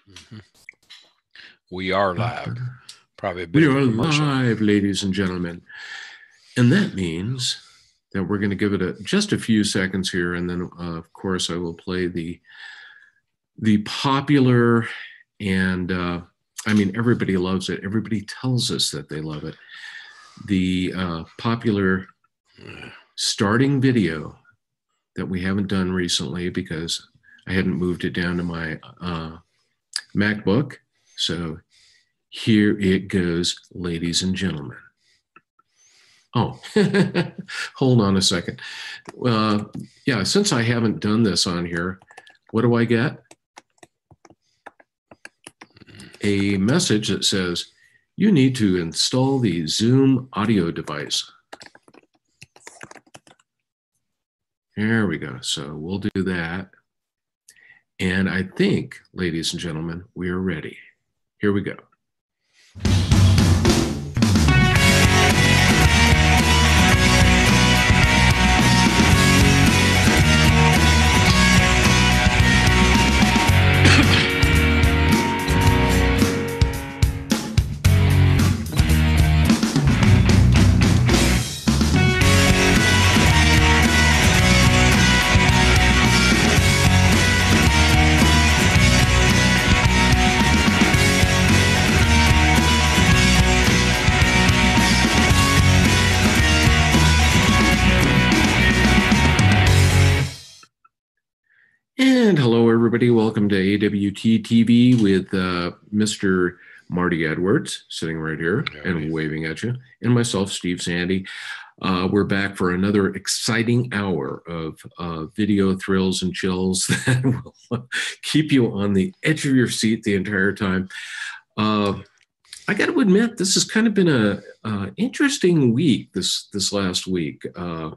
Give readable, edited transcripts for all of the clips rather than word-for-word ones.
Mm-hmm. We are live. Probably a bit We of a are commercial. live, ladies and gentlemen. And that means that we're going to give it just a few seconds here. And then, of course, I will play the popular and, everybody loves it. Everybody tells us that they love it. The popular starting video that we haven't done recently because I hadn't moved it down to my MacBook. So here it goes, ladies and gentlemen. Oh, hold on a second. Since I haven't done this on here, what do I get? A message that says, you need to install the Zoom audio device. There we go. So we'll do that. And I think, ladies and gentlemen, we are ready. Here we go. And hello, everybody. Welcome to AWT TV with Mr. Marty Edwards, sitting right here and waving at you, and myself, Steve Sande. We're back for another exciting hour of video thrills and chills that will keep you on the edge of your seat the entire time. I got to admit, this has kind of been a interesting week. This last week, I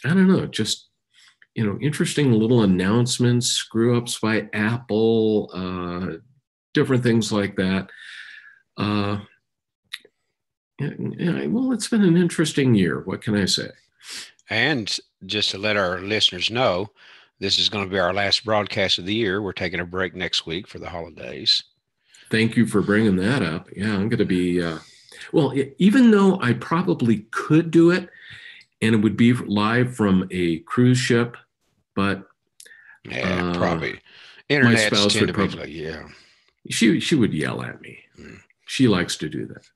don't know, just interesting little announcements, screw ups by Apple, different things like that. Well, it's been an interesting year. What can I say? And just to let our listeners know, this is going to be our last broadcast of the year. We're taking a break next week for the holidays. Thank you for bringing that up. Yeah, I'm going to be, even though I probably could do it, and it would be live from a cruise ship, but probably internet's my spouse would probably, she would yell at me. She likes to do that.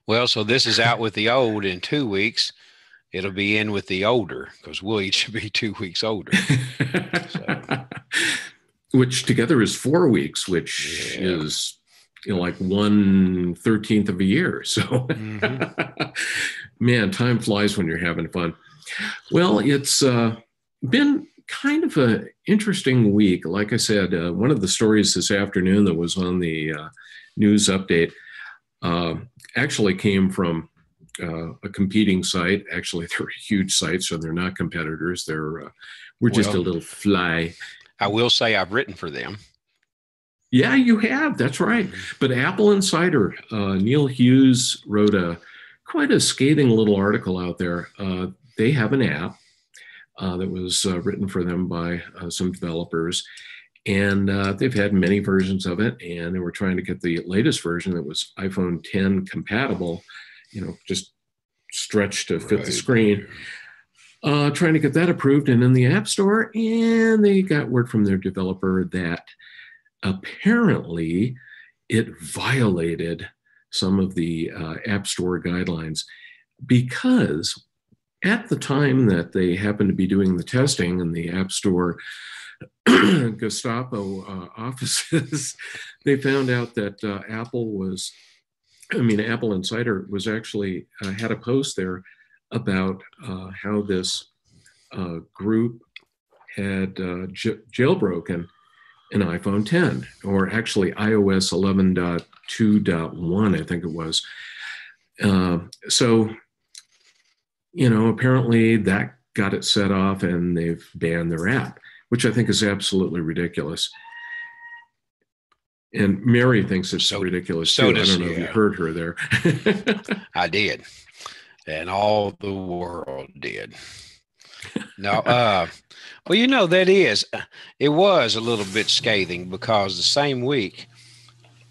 Well, so this is out with the old in 2 weeks. It'll be in with the older because we'll each be 2 weeks older. Which together is 4 weeks, which is like 1/13 of a year. So, man, time flies when you're having fun. Well, it's been kind of an interesting week. Like I said, one of the stories this afternoon that was on the news update actually came from a competing site. Actually, they're a huge site, so they're not competitors. We're just a little fly. I will say I've written for them. Yeah, you have. That's right. But Apple Insider, Neil Hughes wrote quite a scathing little article out there. They have an app that was written for them by some developers, and they've had many versions of it, and they were trying to get the latest version that was iPhone 10 compatible, just stretched to fit the screen. Trying to get that approved and in the App Store, and they got word from their developer that apparently it violated some of the App Store guidelines, because at the time that they happened to be doing the testing in the App Store Gestapo offices, they found out that Apple Insider was actually had a post there about how this group had jailbroken an iPhone 10, or actually iOS 11.2.1, I think it was. So, apparently that got it set off and they've banned their app, which I think is absolutely ridiculous. And Mary thinks it's ridiculous too. I don't know if you heard her there. I did. And all the world did. No, well, it was a little bit scathing because the same week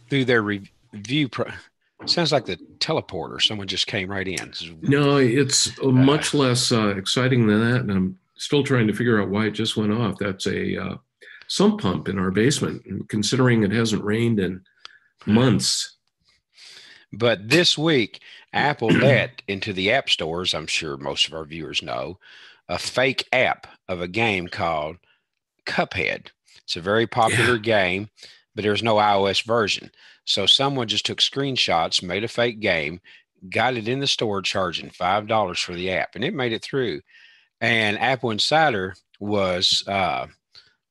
through their review, sounds like the teleporter. Someone just came right in. No, it's Uh, much less exciting than that. And I'm still trying to figure out why it just went off. That's a sump pump in our basement. And considering it hasn't rained in months. but this week, Apple let into the app stores, I'm sure most of our viewers know, a fake app of a game called Cuphead. It's a very popular Yeah. game, but there's no iOS version. So someone just took screenshots, made a fake game, got it in the store, charging $5 for the app, and it made it through. And Apple Insider was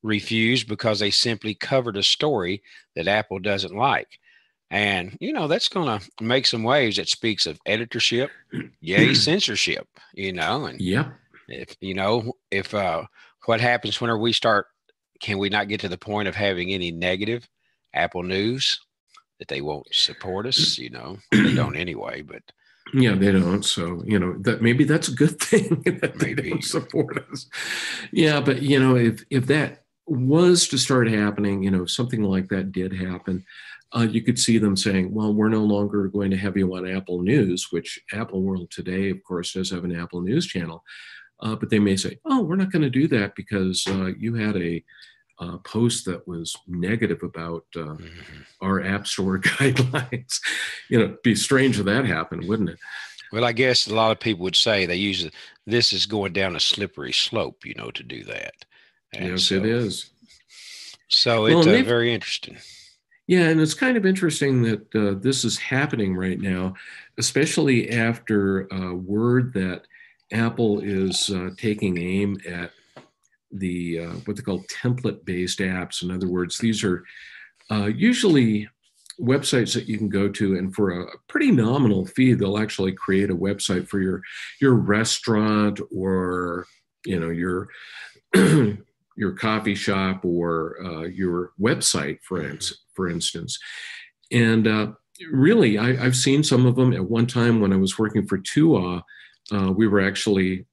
refused because they simply covered a story that Apple doesn't like. And, that's going to make some waves that speaks of editorship, yay, censorship, and Yep. if what happens whenever we start, can we not get to the point of having any negative Apple news that they won't support us? They don't anyway, but Yeah, they don't. So, that maybe that's a good thing that they maybe. don't support us. Yeah, but if that was to start happening, something like that did happen, you could see them saying, well, we're no longer going to have you on Apple News, which Apple World Today, of course, does have an Apple News channel. But they may say, oh, we're not going to do that because you had a post that was negative about our App Store guidelines. It'd be strange if that happened, wouldn't it? Well, I guess a lot of people would say they use it. This is going down a slippery slope, to do that. And Yes, it is. So well, it's very interesting. Yeah, and it's kind of interesting that this is happening right now, especially after word that Apple is taking aim at the what they call template-based apps. In other words, these are usually websites that you can go to, and for a pretty nominal fee, they'll actually create a website for your restaurant or your your coffee shop or your website, for instance. And really, I've seen some of them. At one time when I was working for TUA, we were actually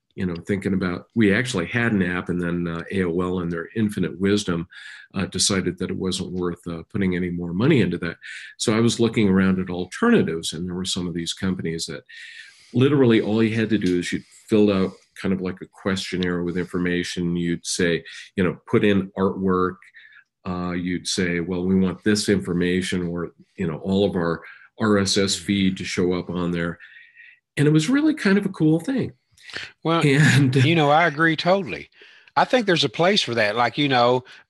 thinking about, we actually had an app, and then AOL in their infinite wisdom decided that it wasn't worth putting any more money into that. So I was looking around at alternatives, and there were some of these companies that literally all you had to do is you filled out kind of like a questionnaire with information. You'd say, put in artwork. You'd say, well, we want this information, or, all of our RSS feed to show up on there. And it was really kind of a cool thing. Well, and I agree totally. I think there's a place for that. Like,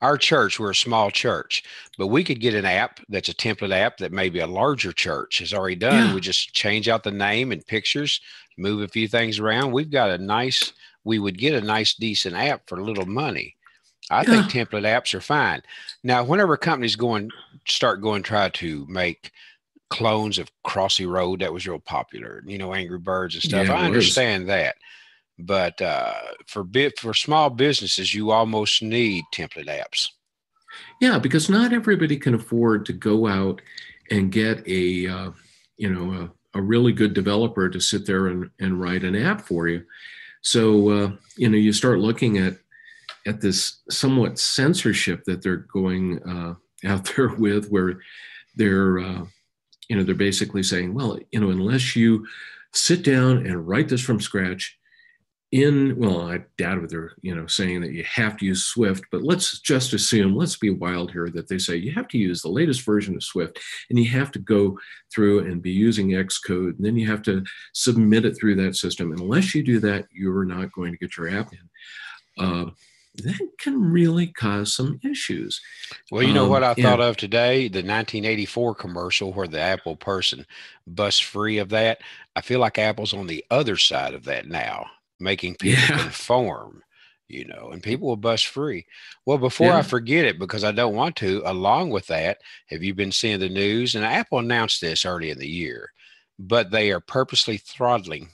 our church, we're a small church, but we could get an app that's a template app that maybe a larger church has already done. Yeah. We just change out the name and pictures, move a few things around. We would get a nice, decent app for little money. I think template apps are fine. Now, whenever companies try to make clones of Crossy Road, that was real popular, Angry Birds and stuff. Yeah, I understand that. But for small businesses, you almost need template apps. Yeah, because not everybody can afford to go out and get a really good developer to sit there and write an app for you. So you start looking at this somewhat censorship that they're going out there with, where they're basically saying, well, unless you sit down and write this from scratch I doubt what they're, saying that you have to use Swift, but let's just assume, let's be wild here, that they say you have to use the latest version of Swift, and you have to go through and be using Xcode, and then you have to submit it through that system. And unless you do that, you're not going to get your app in. That can really cause some issues. Well, you know what I thought of today? The 1984 commercial where the Apple person busts free of that. I feel like Apple's on the other side of that now, making people conform, and people will bust free. Well, before I forget it, because I don't want to, along with that, have you been seeing the news? And Apple announced this early in the year, but they are purposely throttling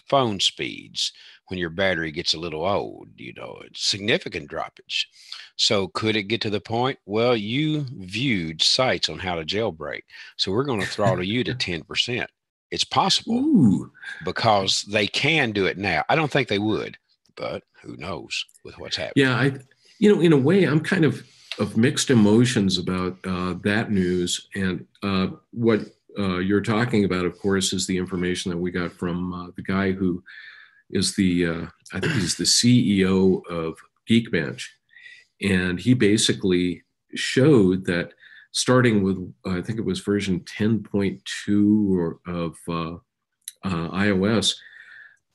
phone speeds when your battery gets a little old, it's significant droppage. So could it get to the point? Well, you viewed sites on how to jailbreak. So we're going to throttle you to 10%. It's possible. Ooh. Because they can do it now. I don't think they would, but who knows with what's happening. Yeah, in a way, I'm kind of mixed emotions about that news. And what you're talking about, of course, is the information that we got from the guy who is I think he's the CEO of Geekbench. And he basically showed that starting with, I think it was version 10.2 of iOS,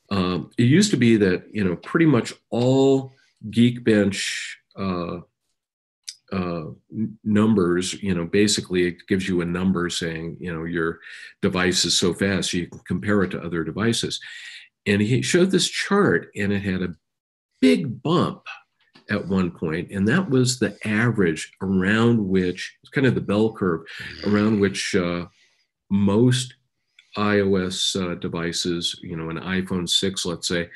it used to be that, pretty much all Geekbench numbers, basically it gives you a number saying, your device is so fast, so you can compare it to other devices. And he showed this chart, and it had a big bump at one point, and that was the average around which, it's kind of the bell curve, around which most iOS devices, an iPhone 6, let's say,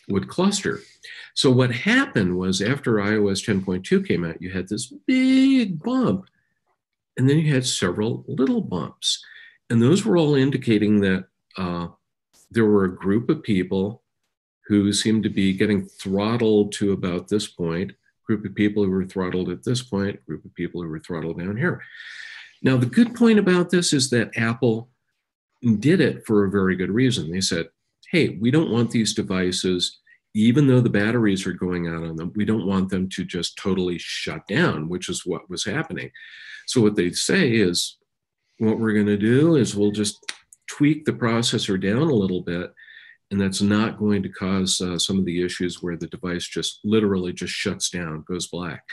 would cluster. So what happened was after iOS 10.2 came out, you had this big bump, and then you had several little bumps. And those were all indicating that there were a group of people who seemed to be getting throttled to about this point, group of people who were throttled at this point, group of people who were throttled down here. Now, the good point about this is that Apple did it for a very good reason. They said, hey, we don't want these devices, even though the batteries are going out on them, we don't want them to just totally shut down, which is what was happening. So what they say is, what we're going to do is we'll just tweak the processor down a little bit, and that's not going to cause some of the issues where the device just literally just shuts down, goes black.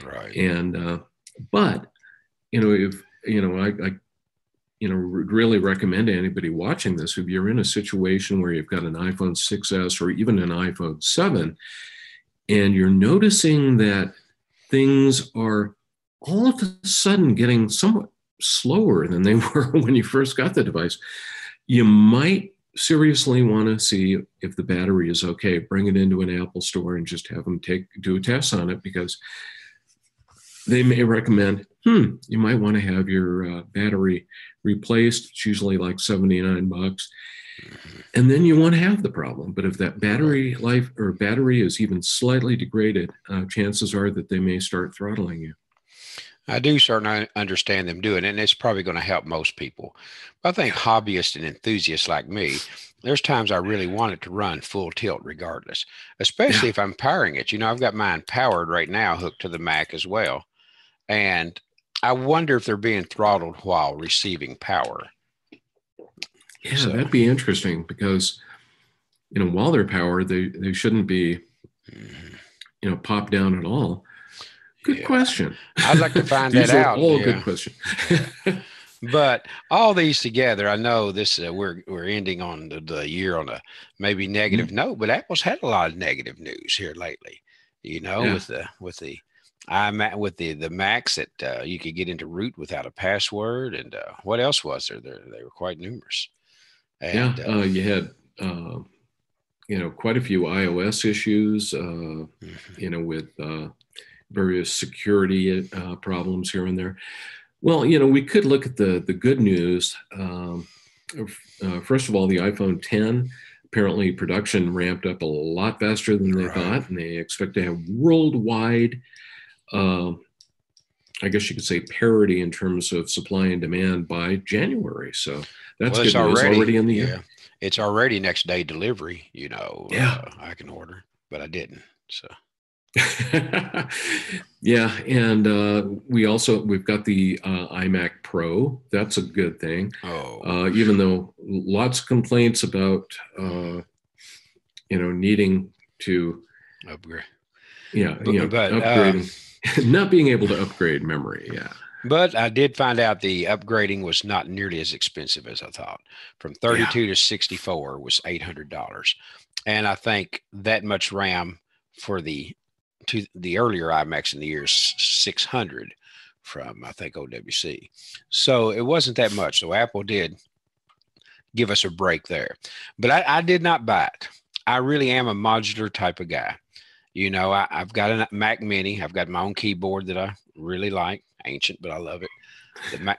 Right. And but if I would really recommend to anybody watching this, if you're in a situation where you've got an iPhone 6S or even an iPhone 7, and you're noticing that things are all of a sudden getting somewhat slower than they were when you first got the device, you might seriously want to see if the battery is okay. Bring it into an Apple store and just have them do a test on it, because they may recommend, you might want to have your battery replaced. It's usually like $79. And then you won't have the problem. But if that battery life or battery is even slightly degraded, chances are that they may start throttling you. I do certainly understand them doing it, and it's probably going to help most people. But I think hobbyists and enthusiasts like me, there's times I really want it to run full tilt regardless, especially if I'm powering it. I've got mine powered right now, hooked to the Mac as well. And I wonder if they're being throttled while receiving power. Yeah, that'd be interesting, because, while they're powered, they shouldn't be, popped down at all. Good question. I'd like to find that out. These are all good questions. But all these together, I know this we're ending on the year on a maybe negative note, but Apple's had a lot of negative news here lately. With the iMac, with the Macs that you could get into root without a password, and what else was there? They were quite numerous. And, you had quite a few iOS issues. With various security problems here and there. Well, we could look at the good news. First of all, the iPhone 10, apparently production ramped up a lot faster than they thought, and they expect to have worldwide, I guess you could say, parity in terms of supply and demand by January. So that's good news. Already in the air. It's already next day delivery. I can order, but I didn't. So. Yeah, and we've got the Imac Pro. That's a good thing. Even though lots of complaints about needing to upgrade. Upgrading, not being able to upgrade memory. Yeah. But I did find out the upgrading was not nearly as expensive as I thought. From 32 to 64 was $800, and I think that much RAM for the earlier iMacs in the year is 600 from, I think, OWC. So it wasn't that much. So Apple did give us a break there. But I did not buy it. I really am a modular type of guy. I've got a Mac Mini. I've got my own keyboard that I really like. Ancient, but I love it.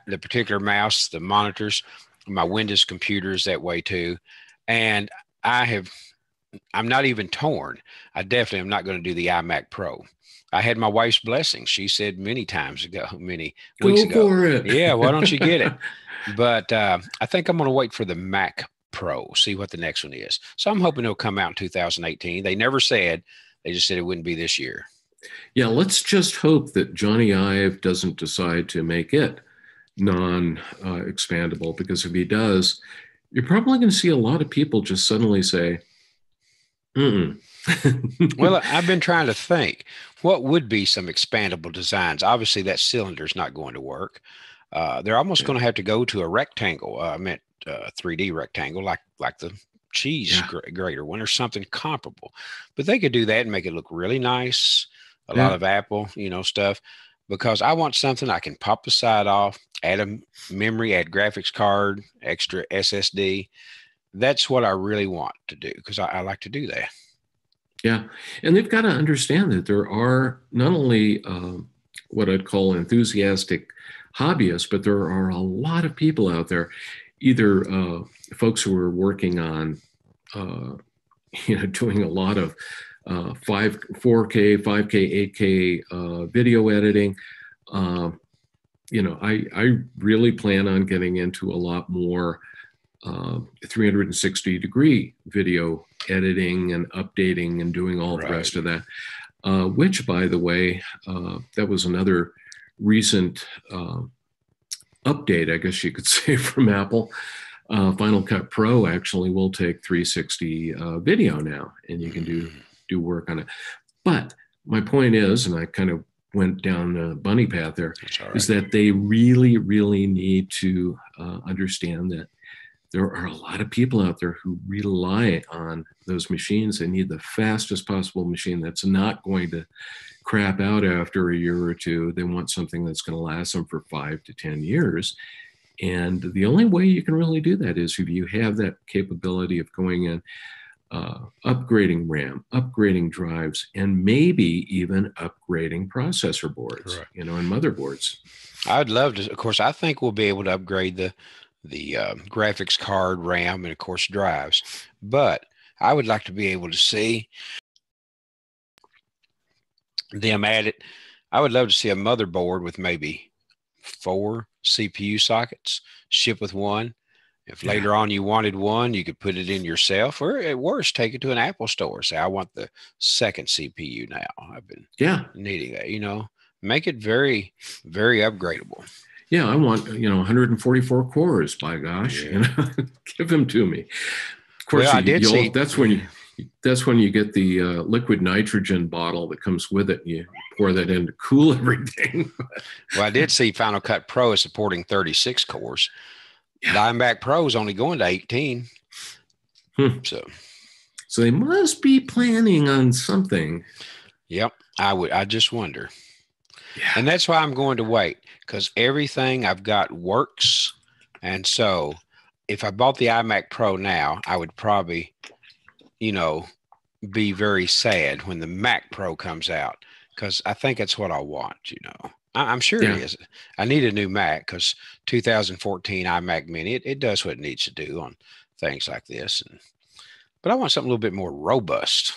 The particular mouse, the monitors, my Windows computer is that way too. And I have I'm not even torn. I definitely am not going to do the Imac Pro. I had my wife's blessing. She said many weeks Go ago, for it. yeah, why don't you get it? But I think I'm going to wait for the Mac Pro, see what the next one is. So I'm hoping it'll come out in 2018. They never said, they just said it wouldn't be this year. Yeah, let's just hope that Johnny Ive doesn't decide to make it non-expandable, because if he does, you're probably going to see a lot of people just suddenly say, mm-mm. Well, I've been trying to think what would be some expandable designs. Obviously, that cylinder is not going to work. They're almost going to have to go to a rectangle. I meant 3D rectangle, like the cheese grater one or something comparable. But they could do that and make it look really nice. A lot of Apple, stuff. Because I want something I can pop the side off, add a memory, add graphics card, extra SSD. That's what I really want to do, because I like to do that. Yeah. And they've got to understand that there are not only what I'd call enthusiastic hobbyists, but there are a lot of people out there, either folks who are working on, doing a lot of 4K, 5K, 8K video editing. I really plan on getting into a lot more 360-degree video editing and updating and doing all the rest of that, which, by the way, that was another recent update, I guess you could say, from Apple. Final Cut Pro actually will take 360 video now, and you can do work on it. But my point is, and I kind of went down the bunny path there, is that they really, really need to understand that there are a lot of people out there who rely on those machines. They need the fastest possible machine that's not going to crap out after a year or two. They want something that's going to last them for 5 to 10 years. And the only way you can really do that is if you have that capability of going in, upgrading RAM, upgrading drives, and maybe even upgrading processor boards, and motherboards. I'd love to. Of course, I think we'll be able to upgrade the graphics card, RAM, and of course drives. But I would like to be able to see them add it. I would love to see a motherboard with maybe 4 CPU sockets, ship with one. If later on you wanted one, you could put it in yourself, or at worst, take it to an Apple store. Say, I want the second CPU now. I've been needing that, make it very, very upgradable. Yeah, I want, 144 cores, by gosh, give them to me. Of course, well, that's when you get the liquid nitrogen bottle that comes with it. And you pour that in to cool everything. Well, I did see Final Cut Pro is supporting 36 cores. The Imac Pro is only going to 18. So they must be planning on something. Yep, I just wonder. Yeah. And that's why I'm going to wait, because everything I've got works. And so if I bought the iMac Pro now, I would probably, be very sad when the Mac Pro comes out, because I think that's what I want, I'm sure it is. I need a new Mac, because 2014 iMac Mini, it does what it needs to do on things like this. But I want something a little bit more robust.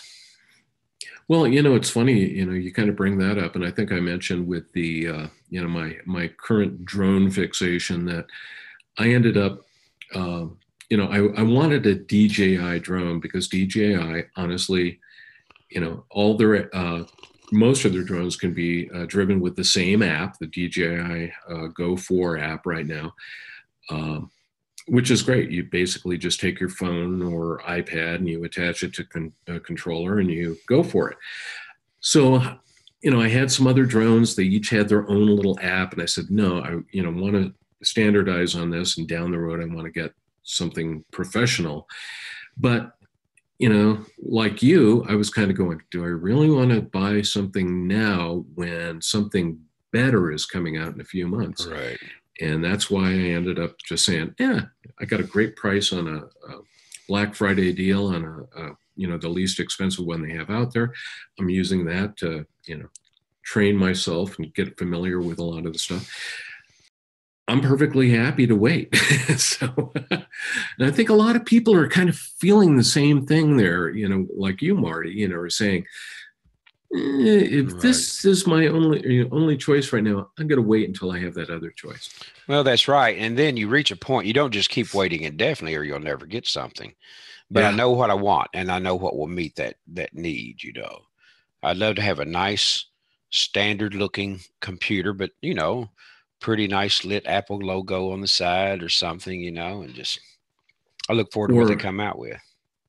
Well, it's funny, you kind of bring that up. And I think I mentioned with the, my current drone fixation that I ended up, I wanted a DJI drone, because DJI, honestly, all their, most of their drones can be driven with the same app, the DJI Go 4 app right now, which is great. You basically just take your phone or iPad and you attach it to a controller and you go for it. So, I had some other drones. They each had their own little app. And I said, no, I want to standardize on this. And down the road, I want to get something professional. But like you, I was kind of going, do I really want to buy something now when something better is coming out in a few months? Right. And that's why I ended up just saying, I got a great price on a Black Friday deal on the least expensive one they have out there. I'm using that to, train myself and get familiar with a lot of the stuff. I'm perfectly happy to wait. So, and I think a lot of people are kind of feeling the same thing there, like you, Marty, are saying, if this is my only choice right now, I'm going to wait until I have that other choice. Well, that's right. And then you reach a point, you don't just keep waiting indefinitely or you'll never get something. But I know what I want and I know what will meet that need, I'd love to have a nice standard looking computer, but pretty nice lit Apple logo on the side or something, and just I look forward to what they come out with.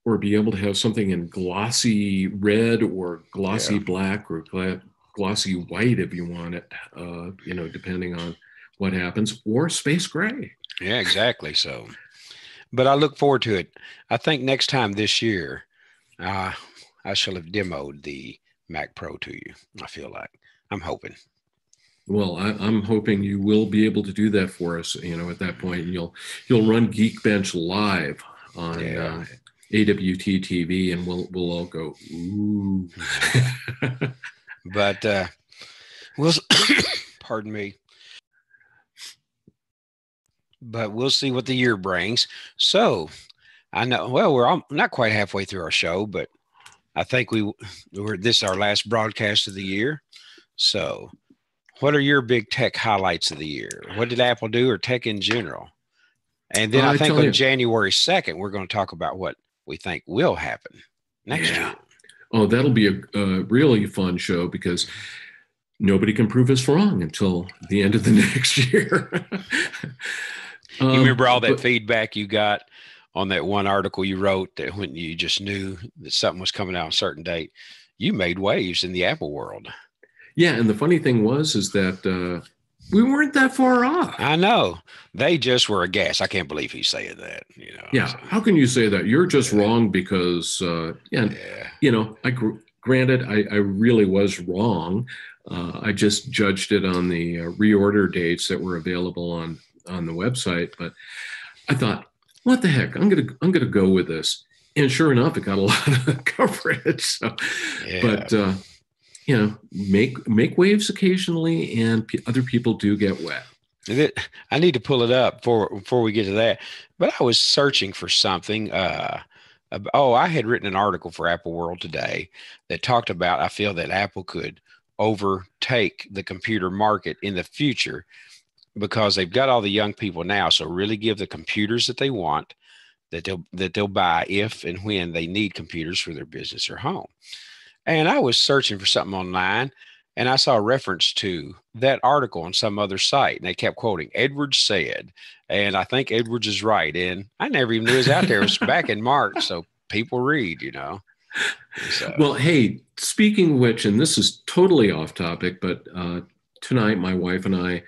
Or be able to have something in glossy red or glossy black or glossy white if you want it, depending on what happens, or space gray. Yeah, exactly. So, but I look forward to it. I think next time this year, I shall have demoed the Mac Pro to you. I feel like I'm hoping. Well, I'm hoping you will be able to do that for us, at that point, and you'll run Geekbench live on AWT TV, and we'll all go, ooh. But we'll pardon me. But we'll see what the year brings. So I know, well, we're not quite halfway through our show, but I think this is our last broadcast of the year. So what are your big tech highlights of the year? What did Apple do, or tech in general? And then I think on January 2nd, we're going to talk about what we think will happen next year. Oh, that'll be a really fun show because nobody can prove us wrong until the end of the next year. You remember all that feedback you got on that one article you wrote that when you just knew that something was coming out on a certain date, you made waves in the Apple world. Yeah. And the funny thing is that we weren't that far off. I know. They just were aghast. I can't believe he's saying that. Yeah. So, how can you say that? You're just wrong because, granted, I really was wrong. I just judged it on the reorder dates that were available on the website. But I thought, what the heck? I'm gonna go with this. And sure enough, it got a lot of coverage. So, but make waves occasionally, and other people do get wet. I need to pull it up before we get to that. But I was searching for something. I had written an article for Apple World Today that talked about, I feel that Apple could overtake the computer market in the future because they've got all the young people now. So really give the computers that they want, that they'll buy if and when they need computers for their business or home. And I was searching for something online, and I saw a reference to that article on some other site, and they kept quoting Edwards said, and I think Edwards is right. And I never even knew it was out there. It was back in March, so people read, So. Well, hey, speaking of which, and this is totally off topic, but tonight my wife and I,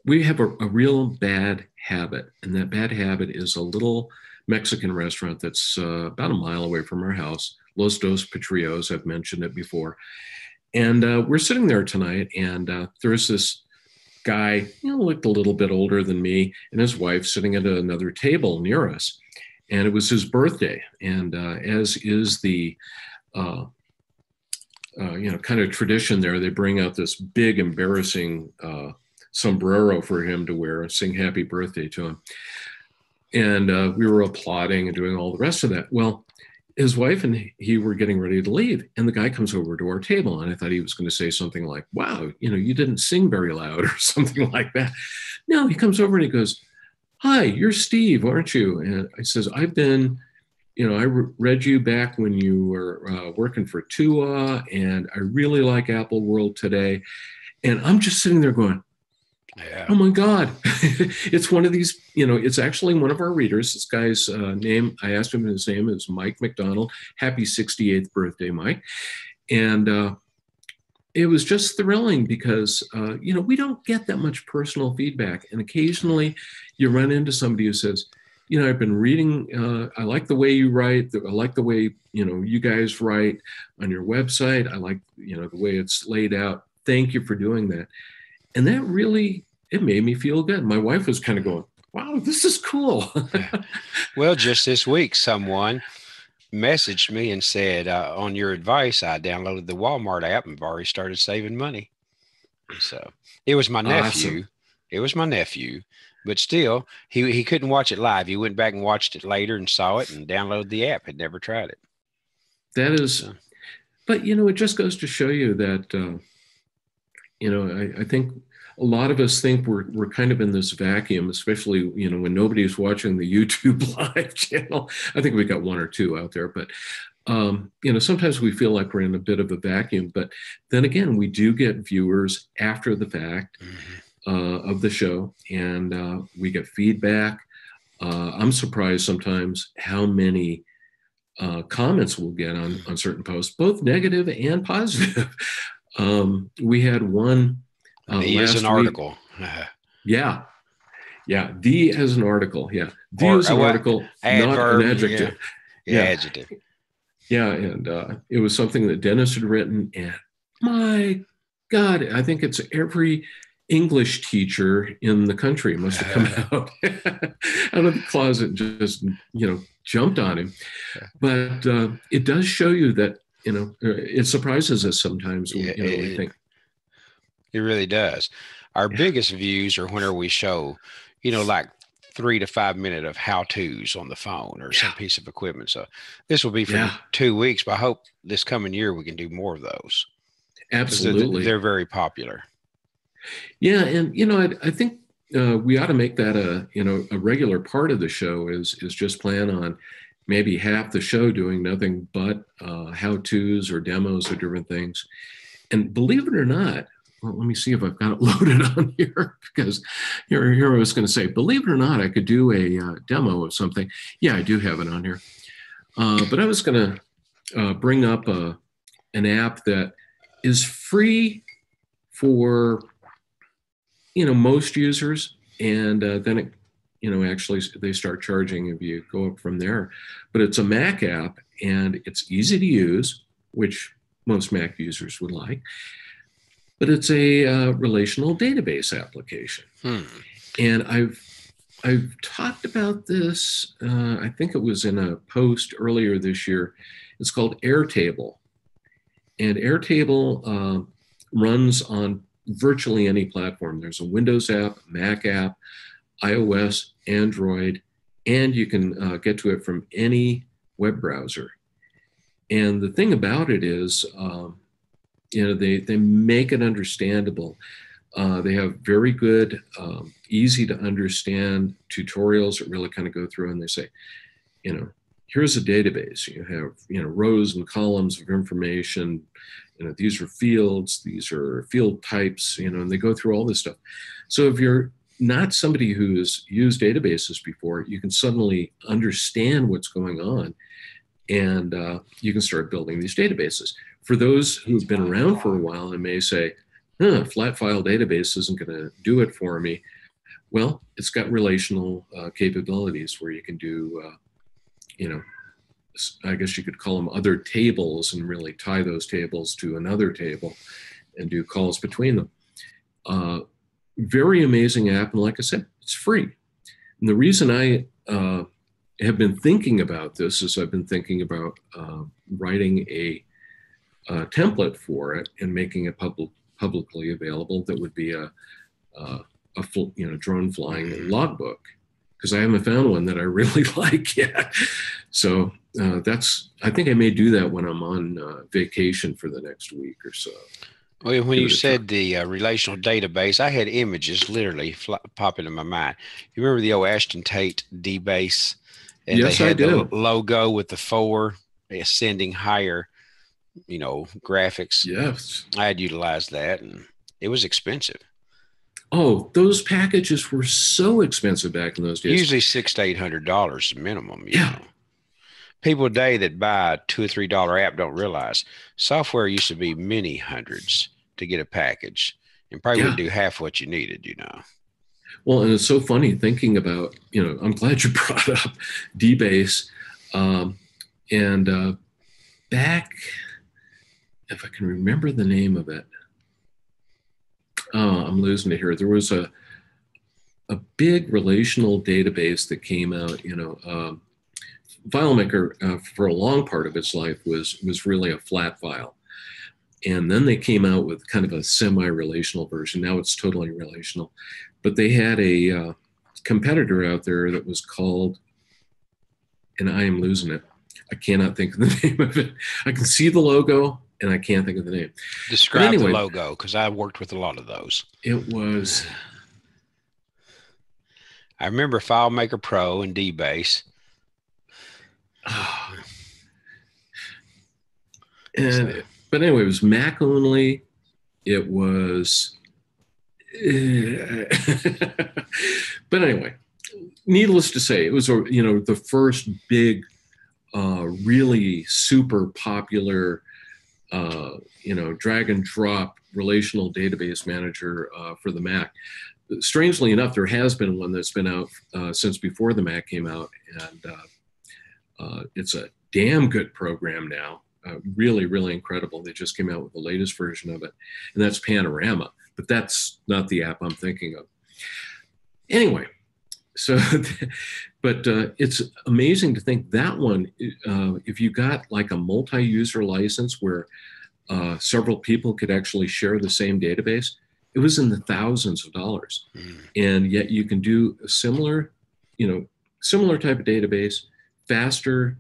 we have a real bad habit, and that bad habit is a little Mexican restaurant that's about a mile away from our house, Los Dos Patrios. I've mentioned it before. And we're sitting there tonight, and there's this guy, looked a little bit older than me, and his wife sitting at another table near us. And it was his birthday. And as is the, kind of tradition there, they bring out this big, embarrassing sombrero for him to wear and sing happy birthday to him. And we were applauding and doing all the rest of that. Well, his wife and he were getting ready to leave, and the guy comes over to our table, and I thought he was going to say something like, wow, you didn't sing very loud or something like that. No, he comes over and he goes, hi, you're Steve, aren't you? And I says, I've been, I read you back when you were working for Tua, and I really like Apple World Today. And I'm just sitting there going, oh my God, it's one of these, it's actually one of our readers. This guy's name, I asked him, his name is Mike McDonald. Happy 68th birthday, Mike. And it was just thrilling because, we don't get that much personal feedback. And occasionally you run into somebody who says, I've been reading, I like the way you write. I like the way, you guys write on your website. I like, the way it's laid out. Thank you for doing that. And that really, it made me feel good. My wife was kind of going, wow, this is cool. Well, just this week, someone messaged me and said, on your advice, I downloaded the Walmart app and have already started saving money. So it was my nephew. It was my nephew, but still, he couldn't watch it live. He went back and watched it later and saw it and downloaded the app. Had never tried it. That is, but it just goes to show you that I think a lot of us think we're kind of in this vacuum, especially when nobody's watching the YouTube live channel. I think we got one or two out there, but sometimes we feel like we're in a bit of a vacuum. But then again, we do get viewers after the fact of the show, and we get feedback. I'm surprised sometimes how many comments we'll get on certain posts, both negative and positive. We had one as an article. Yeah. The as an article. Yeah. The as an article, adverb, not an adjective. Yeah. Adjective. Yeah. And it was something that Dennis had written. And my God, I think it's every English teacher in the country must have come out of the closet and just, jumped on him. But it does show you that, it surprises us sometimes. We think. It really does. Our biggest views are whenever we show, like 3 to 5 minutes of how-tos on the phone or some piece of equipment. So this will be for 2 weeks, but I hope this coming year we can do more of those. Absolutely. They're very popular. Yeah. And, I think we ought to make that a regular part of the show is just plan on maybe half the show doing nothing but how-tos or demos or different things. And believe it or not, well, let me see if I've got it loaded on here, because here I was going to say, believe it or not, I could do a demo of something. Yeah, I do have it on here. But I was going to bring up an app that is free for, most users. And then it, actually they start charging if you go up from there. But it's a Mac app and it's easy to use, which most Mac users would like. But it's a relational database application. And I've talked about this, I think it was in a post earlier this year. It's called AirTable. And AirTable runs on virtually any platform. There's a Windows app, Mac app, iOS, Android, and you can get to it from any web browser. And the thing about it is, they make it understandable. They have very good, easy to understand tutorials that really kind of go through and they say, here's a database. You have, rows and columns of information. These are fields, these are field types, and they go through all this stuff. So if you're not somebody who's used databases before, you can suddenly understand what's going on and you can start building these databases. For those who've been around for a while and may say, flat file database isn't going to do it for me. Well, it's got relational capabilities where you can do, I guess you could call them other tables and really tie those tables to another table and do calls between them. Very amazing app. And like I said, it's free. And the reason I have been thinking about this is I've been thinking about writing a template for it and making it publicly available. That would be a drone flying logbook, because I haven't found one that I really like yet. So I think I may do that when I'm on vacation for the next week or so. Well, when you said the relational database, I had images literally pop into my mind. You remember the old Ashton Tate DBase? And yes, they had I do. The logo with the 4 ascending higher, graphics. Yes. I had utilized that, and it was expensive. Oh, those packages were so expensive back in those days. Usually $600 to $800 minimum. You know. People today that buy a $2 or $3 app don't realize software used to be many hundreds to get a package, and probably wouldn't do half what you needed. Well, and it's so funny thinking about. I'm glad you brought up DBase, and back, if I can remember the name of it. I'm losing it here. There was a big relational database that came out. FileMaker for a long part of its life was really a flat file, And then they came out with kind of a semi-relational version. Now it's totally relational. But they had a competitor out there that was called, and I am losing it, I cannot think of the name of it. I can see the logo, and I can't think of the name. Describe the logo, because I worked with a lot of those. It was... I remember FileMaker Pro and DBase. But anyway, it was Mac only. It was... But anyway, needless to say, it was, the first big, really super popular, drag and drop relational database manager for the Mac. Strangely enough, there has been one that's been out since before the Mac came out, and it's a damn good program now. Really, really incredible. They just came out with the latest version of it, and that's Panorama. But that's not the app I'm thinking of. Anyway, so, but it's amazing to think that one, if you got like a multi-user license where several people could actually share the same database, it was in the thousands of dollars. And yet you can do a similar type of database, faster,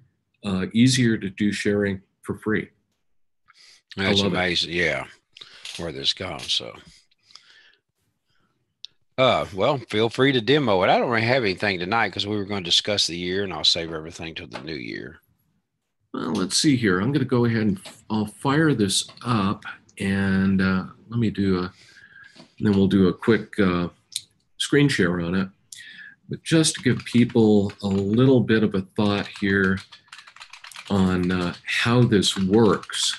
easier to do sharing for free. That's amazing. Yeah. Where this gone. So, well, feel free to demo it. I don't really have anything tonight because we were going to discuss the year, and I'll save everything till the new year. Well, let's see here. I'm going to go ahead and I'll fire this up, and let me do then we'll do a quick screen share on it. But just to give people a little bit of a thought here on how this works.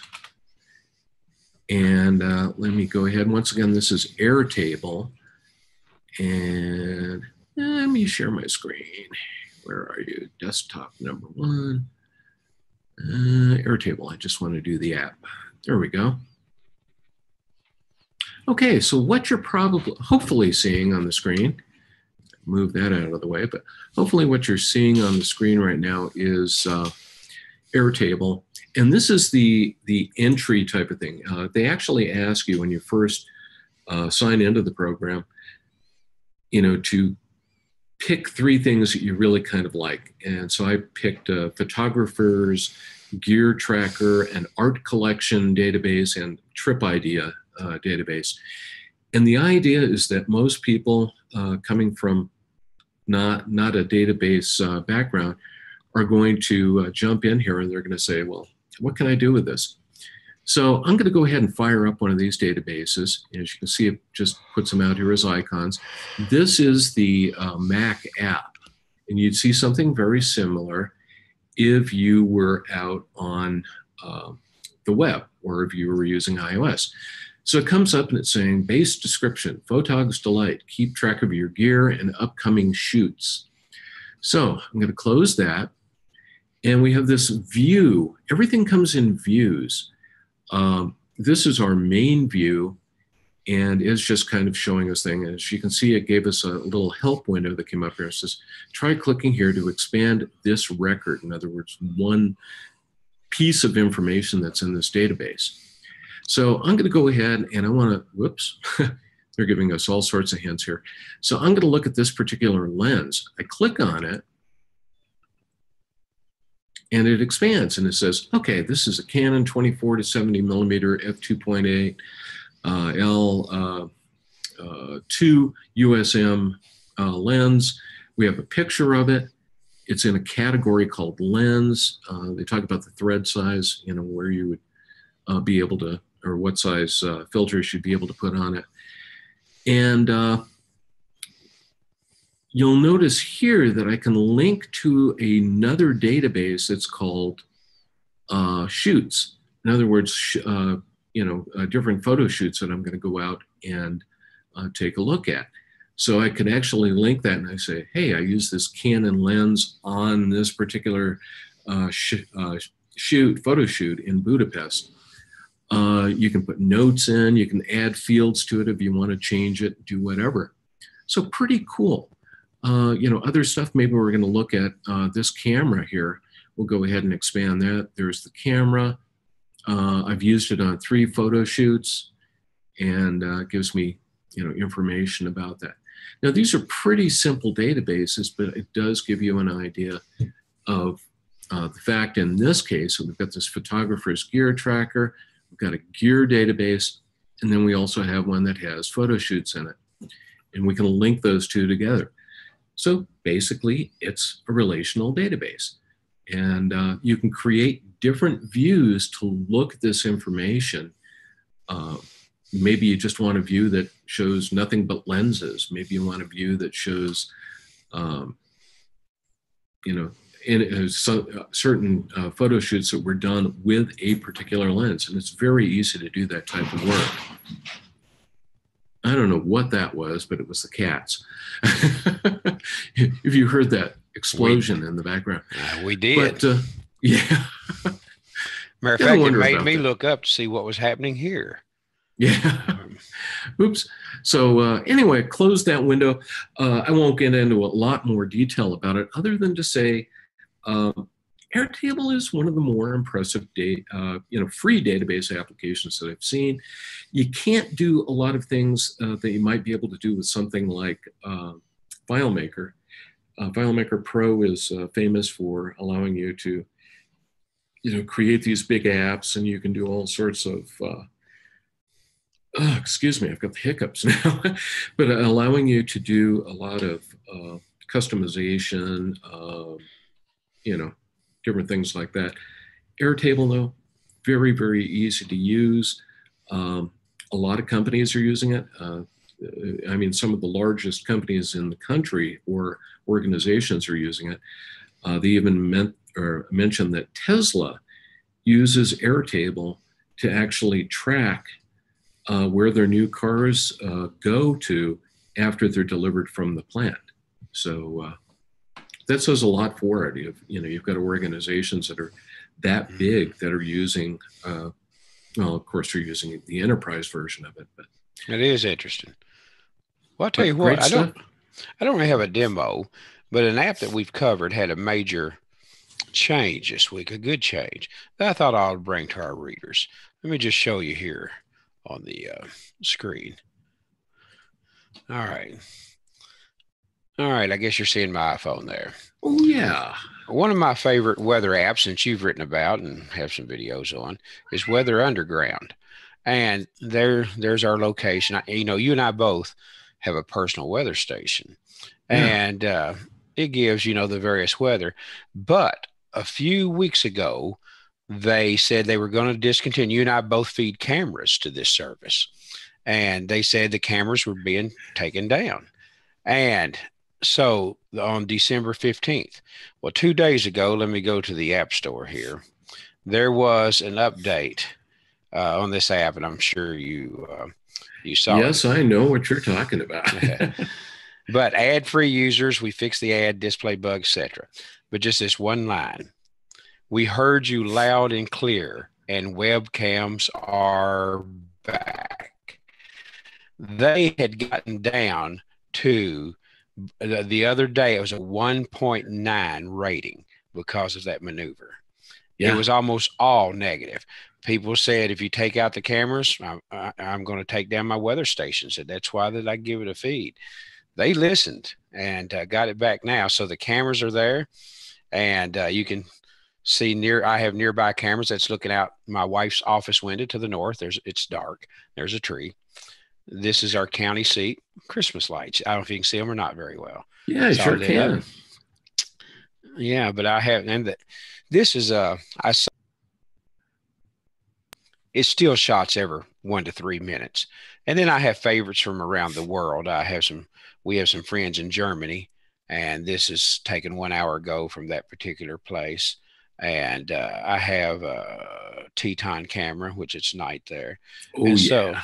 And let me go ahead. Once again, this is AirTable. And let me share my screen. Where are you? Desktop number 1. AirTable. I just want to do the app. There we go. Okay, so what you're hopefully seeing on the screen, move that out of the way, but hopefully what you're seeing on the screen right now is AirTable. And this is the entry type of thing. They actually ask you when you first sign into the program, to pick 3 things that you really kind of like. And so I picked photographers, gear tracker, an art collection database, and trip idea database. And the idea is that most people coming from not a database background are going to jump in here and they're going to say, well, what can I do with this? So I'm going to go ahead and fire up one of these databases. As you can see, it just puts them out here as icons. This is the Mac app. And you'd see something very similar if you were out on the web or if you were using iOS. So it comes up and it's saying, base description, Photog's delight, keep track of your gear and upcoming shoots. So I'm going to close that. And we have this view. Everything comes in views. This is our main view, and it's just kind of showing us things. As you can see, it gave us a little help window that came up here. It says, try clicking here to expand this record. In other words, one piece of information that's in this database. So I'm going to go ahead and I want to, whoops, they're giving us all sorts of hints here. So I'm going to look at this particular lens. I click on it, and it expands and it says, okay, this is a Canon 24 to 70 millimeter f2.8 L2 USM lens. We have a picture of it. It's in a category called lens. They talk about the thread size, where you would be able to, or what size filters you'd be able to put on it. And you'll notice here that I can link to another database that's called shoots. In other words, different photo shoots that I'm going to go out and take a look at. So I can actually link that and I say, hey, I use this Canon lens on this particular photo shoot in Budapest. You can put notes in, you can add fields to it if you want to change it, do whatever. So pretty cool. Other stuff, maybe we're going to look at this camera here. We'll go ahead and expand that. There's the camera. I've used it on 3 photo shoots, and it gives me, information about that. Now, these are pretty simple databases, but it does give you an idea of the fact in this case, we've got this photographer's gear tracker, we've got a gear database, and then we also have one that has photo shoots in it. And we can link those two together. So basically, it's a relational database. And you can create different views to look at this information. Maybe you just want a view that shows nothing but lenses. Maybe you want a view that shows, in certain photo shoots that were done with a particular lens. And it's very easy to do that type of work. I don't know what that was, but it was the cats. If you heard that explosion in the background. We did. But, yeah. Matter of fact, it made me look up to see what was happening here. Yeah. Oops. So anyway, close that window. I won't get into a lot more detail about it other than to say AirTable is one of the more impressive free database applications that I've seen. You can't do a lot of things that you might be able to do with something like FileMaker. FileMaker Pro is famous for allowing you to create these big apps, and you can do all sorts of excuse me, I've got the hiccups now, but allowing you to do a lot of customization, different things like that. Airtable, though, very, very easy to use. A lot of companies are using it. I mean, some of the largest companies in the country or organizations are using it. They even mentioned that Tesla uses Airtable to actually track where their new cars go to after they're delivered from the plant. So that says a lot for it. You've got organizations that are that big that are using, well, of course, they're using the enterprise version of it. But it is interesting. Well, I'll tell you what, I don't really have a demo, but an app that we've covered had a major change this week, a good change that I thought I would bring to our readers. Let me just show you here on the screen. All right. I guess you're seeing my iPhone there. Oh, yeah. One of my favorite weather apps, since you've written about and have some videos on, is Weather Underground. And there's our location. You and I both have a personal weather station. Yeah. And it gives, the various weather. But a few weeks ago, they said they were going to discontinue. You and I both feed cameras to this service. And they said the cameras were being taken down. And so on December 15th, well, 2 days ago, let me go to the App Store here. There was an update on this app, and I'm sure you saw it. Yes, I know what you're talking about. But ad-free users, we fixed the ad, display bug, etc. But just this one line. We heard you loud and clear, and webcams are back. They had gotten down to the other day, it was a 1.9 rating because of that maneuver. Yeah. It was almost all negative. People said, if you take out the cameras, I'm going to take down my weather station. Said that's why that I give it a feed. They listened and got it back now. So the cameras are there, and you can see I have nearby cameras that's looking out my wife's office window to the north. It's dark. There's a tree. This is our county seat. Christmas lights. I don't know if you can see them or not very well. Yeah, sure can. Yeah, but I have, and this is it still shots every 1 to 3 minutes, and then I have favorites from around the world. We have some friends in Germany, and this is taken 1 hour ago from that particular place. And I have a Teton camera, which it's night there. Oh, and yeah.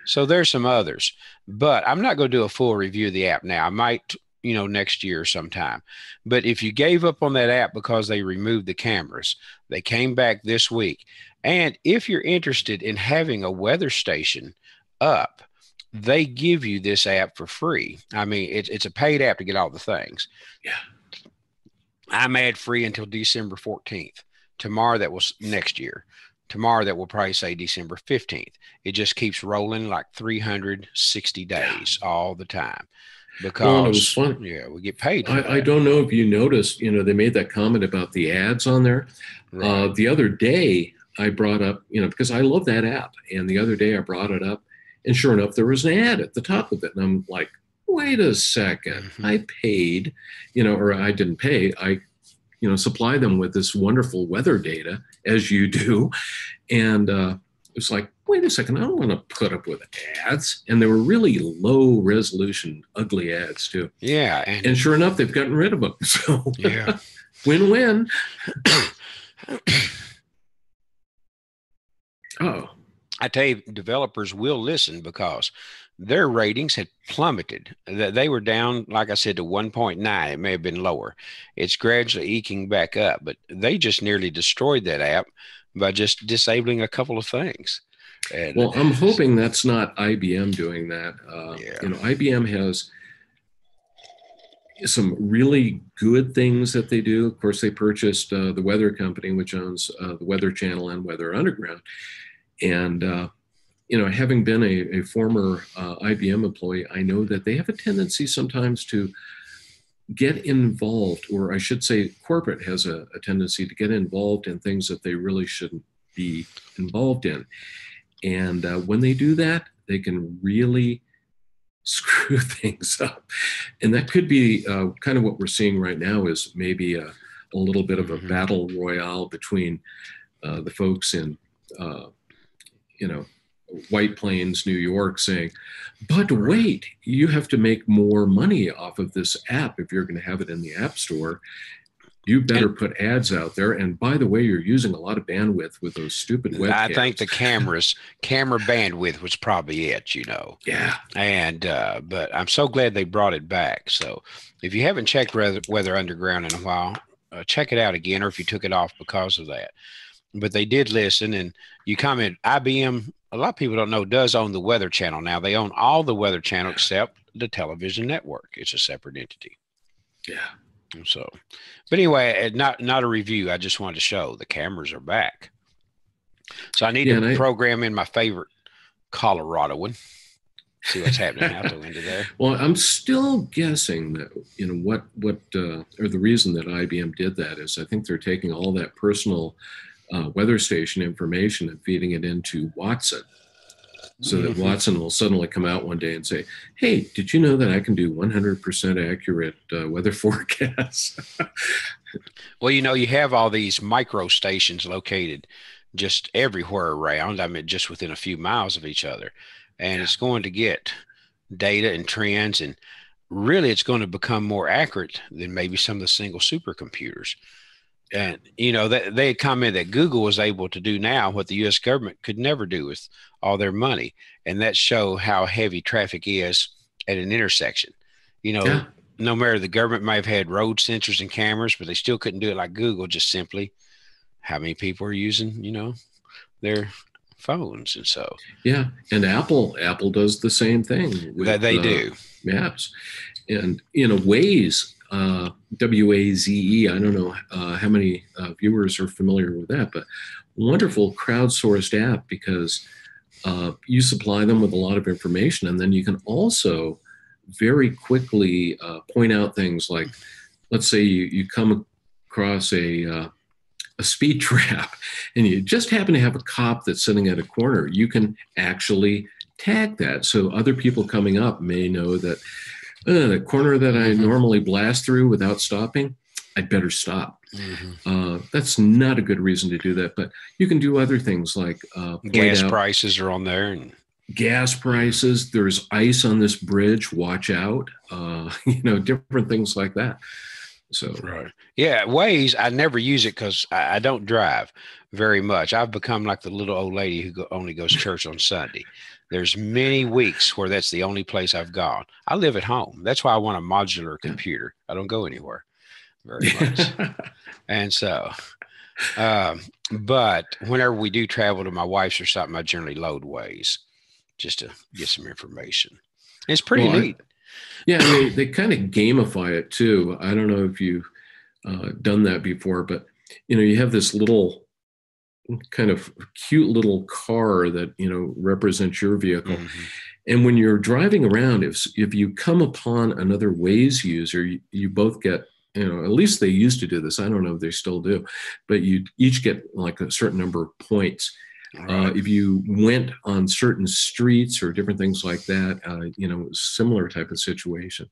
So there's some others, but I'm not going to do a full review of the app now. I might, next year sometime. But if you gave up on that app because they removed the cameras, they came back this week. And if you're interested in having a weather station up, they give you this app for free. I mean, it's a paid app to get all the things. Yeah. I'm ad free until December 14th. Tomorrow, that was next year. tomorrow that will probably say December 15th. It just keeps rolling like 360 days all the time. Because, well, and it was fun. Yeah, we get paid for that. I don't know if you noticed, they made that comment about the ads on there. Right. The other day I brought up, because I love that app. And the other day I brought it up, and sure enough, there was an ad at the top of it. And I'm like, wait a second, I paid, or I didn't pay. I, supply them with this wonderful weather data, as you do. And it's like, wait a second, I don't want to put up with ads. And they were really low resolution, ugly ads too. Yeah. And sure enough, they've gotten rid of them. So yeah. Win-win. Oh. I tell you, developers will listen because their ratings had plummeted. They were down, like I said, to 1.9. It may have been lower. It's gradually eking back up, but they just nearly destroyed that app by just disabling a couple of things. And, well, I'm hoping that's not IBM doing that. IBM has some really good things that they do. Of course, they purchased the Weather Company, which owns the Weather Channel and Weather Underground. And, having been a former IBM employee, I know that they have a tendency sometimes to get involved, or I should say corporate has a tendency to get involved in things that they really shouldn't be involved in. And when they do that, they can really screw things up. And that could be kind of what we're seeing right now, is maybe a little bit of a battle royale between the folks in, White Plains, New York, saying, but wait, you have to make more money off of this app if you're going to have it in the App Store. You better put ads out there. And by the way, you're using a lot of bandwidth with those stupid webcams. I think the camera bandwidth was probably it, Yeah. And, but I'm so glad they brought it back. So if you haven't checked Weather Underground in a while, check it out again, or if you took it off because of that. But they did listen, and you comment, IBM, a lot of people don't know, does own the Weather Channel now. They own all the Weather Channel except the television network. It's a separate entity. Yeah. So, but anyway, not a review. I just wanted to show the cameras are back. So I need to program in my favorite Colorado one. See what's happening out the window there. Well, I'm still guessing that, what or the reason that IBM did that is I think they're taking all that personal weather station information and feeding it into Watson, so that Watson will suddenly come out one day and say, hey, did you know that I can do 100% accurate weather forecasts? Well, you have all these micro stations located just everywhere around. I mean, just within a few miles of each other. And it's going to get data and trends. And really, it's going to become more accurate than maybe some of the single supercomputers. And, they comment that Google was able to do now what the U.S. government could never do with all their money. And that show how heavy traffic is at an intersection. No matter, the government might have had road sensors and cameras, but they still couldn't do it like Google, just simply how many people are using, their phones. And so. Yeah. And Apple does the same thing. That they do. Maps. And, Waze, WAZE, I don't know how many viewers are familiar with that, but wonderful crowdsourced app, because you supply them with a lot of information, and then you can also very quickly point out things like, let's say you come across a speed trap and you just happen to have a cop that's sitting at a corner. You can actually tag that, so other people coming up may know that the corner that I normally blast through without stopping, I'd better stop. That's not a good reason to do that, but you can do other things like gas prices are on there. And gas prices, there's ice on this bridge, watch out, different things like that. So, right. Yeah. Waze, I never use it because I don't drive very much. I've become like the little old lady who only goes to church on Sunday. There's many weeks where that's the only place I've gone. I live at home. That's why I want a modular computer. I don't go anywhere very much. And so, but whenever we do travel to my wife's or something, I generally load Waze just to get some information. It's pretty neat. They kind of gamify it too. I don't know if you've done that before, but you have this little kind of cute little car that, represents your vehicle. Mm-hmm. And when you're driving around, if you come upon another Waze user, you both get, at least they used to do this. I don't know if they still do, but you each get like a certain number of points. Right. If you went on certain streets or different things like that, similar type of situation.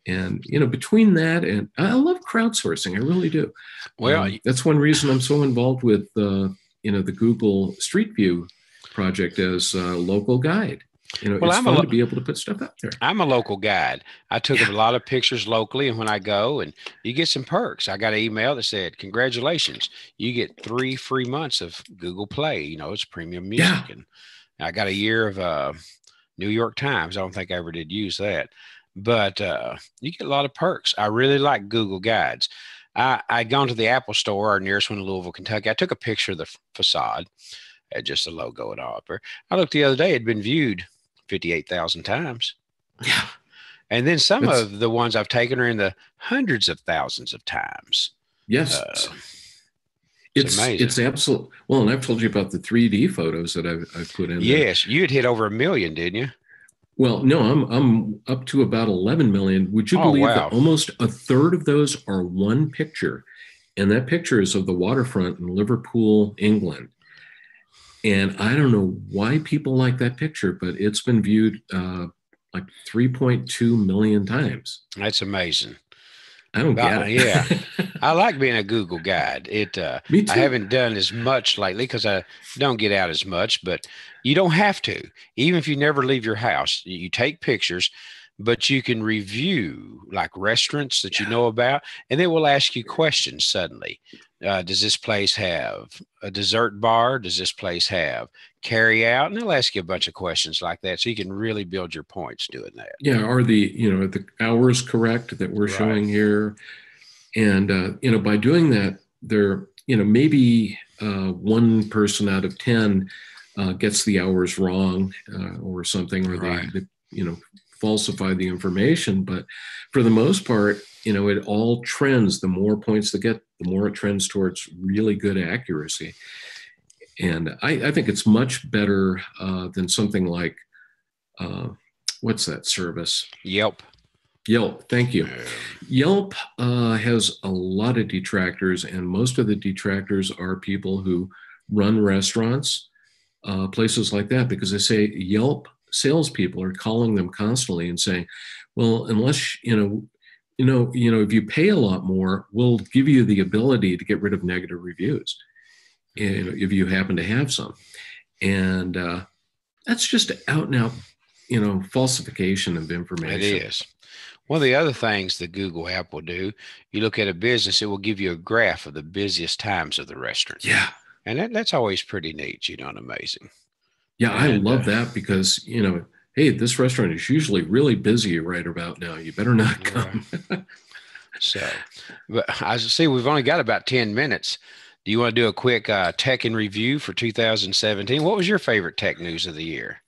And, between that and I love crowdsourcing. I really do. Well, that's one reason I'm so involved with, the Google Street View project as a local guide. It's fun to be able to put stuff out there. I'm a local guide. I took a lot of pictures locally, and when I go, and you get some perks. I got an email that said, "Congratulations, you get 3 free months of Google Play. It's premium music." And I got a year of New York Times. I don't think I ever did use that, but you get a lot of perks. I really like Google Guides. I'd gone to the Apple store, our nearest one in Louisville, Kentucky. I took a picture of the facade, had just the logo and all. I looked the other day; it had been viewed 58,000 times. Yeah. And then some of the ones I've taken are in the hundreds of thousands of times. Yes. It's amazing. It's absolute. Well, and I've told you about the 3D photos that I've put in. Yes. You had hit over 1 million, didn't you? Well, no, I'm up to about 11 million. Would you believe that almost a third of those are one picture? And that picture is of the waterfront in Liverpool, England. And I don't know why people like that picture, but it's been viewed like 3.2 million times. That's amazing. I don't get it. Yeah. I like being a Google guide. Me too. I haven't done as much lately because I don't get out as much, but you don't have to. Even if you never leave your house, you take pictures, but you can review like restaurants that you know about, and they will ask you questions suddenly. Does this place have a dessert bar? Does this place have carry out? And they'll ask you a bunch of questions like that. So you can really build your points doing that. Yeah. Are the hours correct that we're showing here? And, by doing that, there, maybe one person out of 10 gets the hours wrong or something, or they falsify the information. But for the most part, it all trends. The more points they get, the more it trends towards really good accuracy. And I think it's much better than something like, what's that service? Yelp. Thank you. Yelp has a lot of detractors, and most of the detractors are people who run restaurants, places like that, because they say Yelp salespeople are calling them constantly and saying, well, unless, if you pay a lot more, we'll give you the ability to get rid of negative reviews if you happen to have some. And that's just out and out, falsification of information. It is. One of the other things the Google app will do, you look at a business, it will give you a graph of the busiest times of the restaurant. Yeah. And that's always pretty neat, and amazing. Yeah, I love that because, hey, this restaurant is usually really busy right about now. You better not come. So, but I see we've only got about 10 minutes. Do you want to do a quick tech and review for 2017? What was your favorite tech news of the year?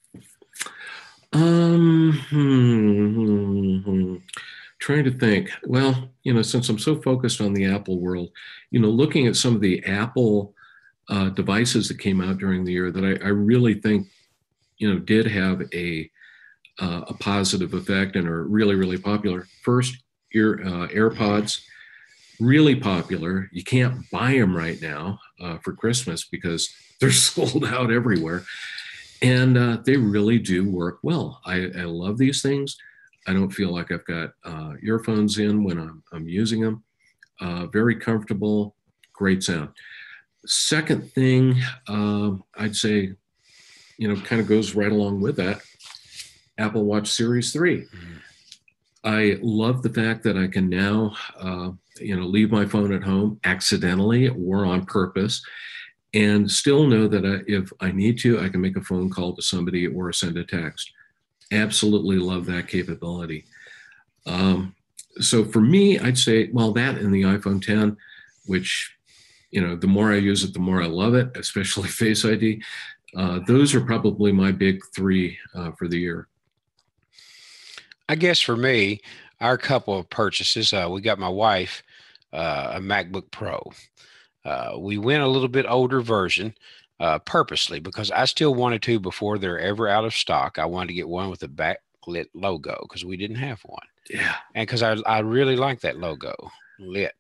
Trying to think. Well, since I'm so focused on the Apple world, looking at some of the Apple devices that came out during the year that I really think, did have a positive effect and are really, really popular. First, AirPods, really popular. You can't buy them right now for Christmas because they're sold out everywhere. And they really do work well. I love these things. I don't feel like I've got earphones in when I'm using them. Very comfortable, great sound. Second thing, I'd say, kind of goes right along with that, Apple Watch Series 3. Mm-hmm. I love the fact that I can now, leave my phone at home accidentally or on purpose, and still know that if I need to, I can make a phone call to somebody or send a text. Absolutely love that capability. So for me, I'd say, that and the iPhone 10, which, the more I use it, the more I love it, especially Face ID. Those are probably my big three for the year. I guess for me, our couple of purchases, we got my wife a MacBook Pro. We went a little bit older version purposely because I still wanted to, before they're ever out of stock, I wanted to get one with a backlit logo because we didn't have one. Yeah. And because I really like that logo, lit.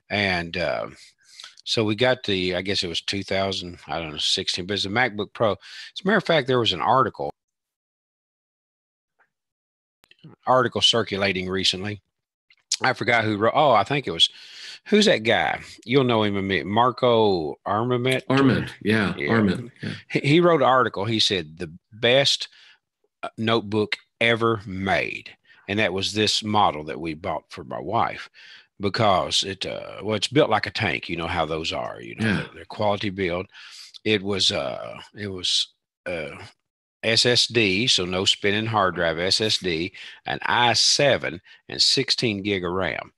And so we got the, I guess it was 2000, I don't know, 16, but it's a MacBook Pro. As a matter of fact, there was an article circulating recently. I forgot who wrote. Oh, I think it was, who's that guy? You'll know him a minute. Marco Arment. Yeah. Arment. Yeah. He wrote an article. He said the best notebook ever made. And that was this model that we bought for my wife, because it's built like a tank. You know how those are, they're quality build. It was SSD, so no spinning hard drive, SSD, an i7 and 16 gig of RAM.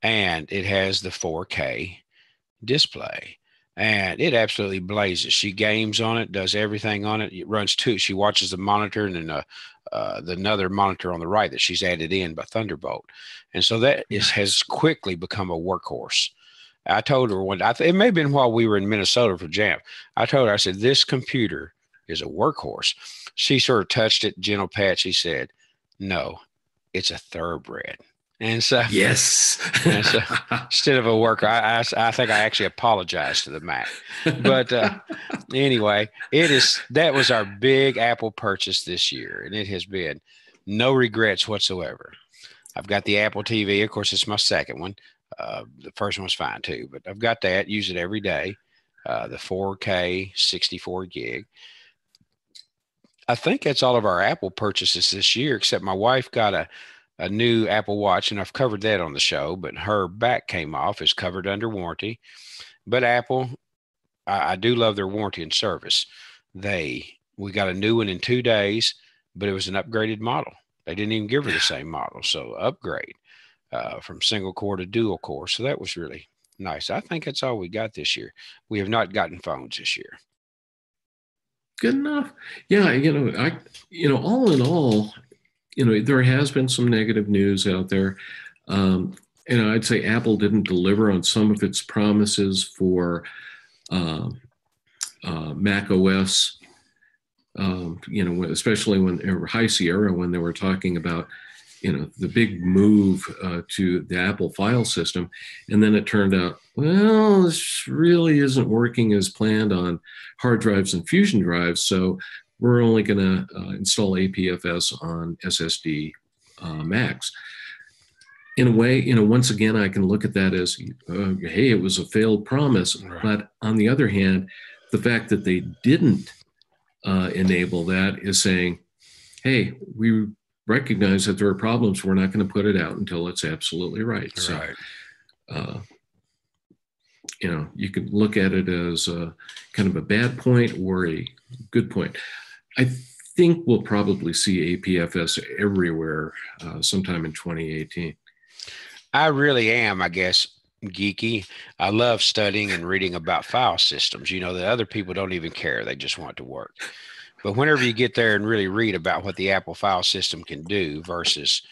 And it has the 4K display. And it absolutely blazes. She games on it, does everything on it. It runs two. She watches the monitor and then another monitor on the right that she's added in by Thunderbolt. And so that has quickly become a workhorse. I told her it may have been while we were in Minnesota for Jam. I told her, I said, this computer is a workhorse. She sort of touched it, gentle pat. She said, no, it's a thoroughbred. And so, yes. And so instead of a worker, I think I actually apologized to the Mac. But anyway, that was our big Apple purchase this year, and it has been no regrets whatsoever. I've got the Apple TV. Of course, it's my second one. The first one was fine too, but I've got that. Use it every day. The 4K, 64 gig. I think that's all of our Apple purchases this year, except my wife got a new Apple Watch, and I've covered that on the show, but her back came off. It's covered under warranty. But Apple, I do love their warranty and service. We got a new one in 2 days, but it was an upgraded model. They didn't even give her the same model. So upgrade from single core to dual core. So that was really nice. I think that's all we got this year. We have not gotten phones this year. Good enough. Yeah. All in all, there has been some negative news out there. I'd say Apple didn't deliver on some of its promises for Mac OS, especially or High Sierra, when they were talking about, the big move to the Apple file system. And then it turned out, well, this really isn't working as planned on hard drives and fusion drives. So we're only going to install APFS on SSD Macs. In a way, once again, I can look at that as, hey, it was a failed promise. Right. But on the other hand, the fact that they didn't enable that is saying, hey, we recognize that there are problems. We're not going to put it out until it's absolutely right. Right. So, you can look at it as kind of a bad point or a good point. I think we'll probably see APFS everywhere sometime in 2018. I really am, I guess, geeky. I love studying and reading about file systems. The other people don't even care. They just want it to work. But whenever you get there and really read about what the Apple file system can do versus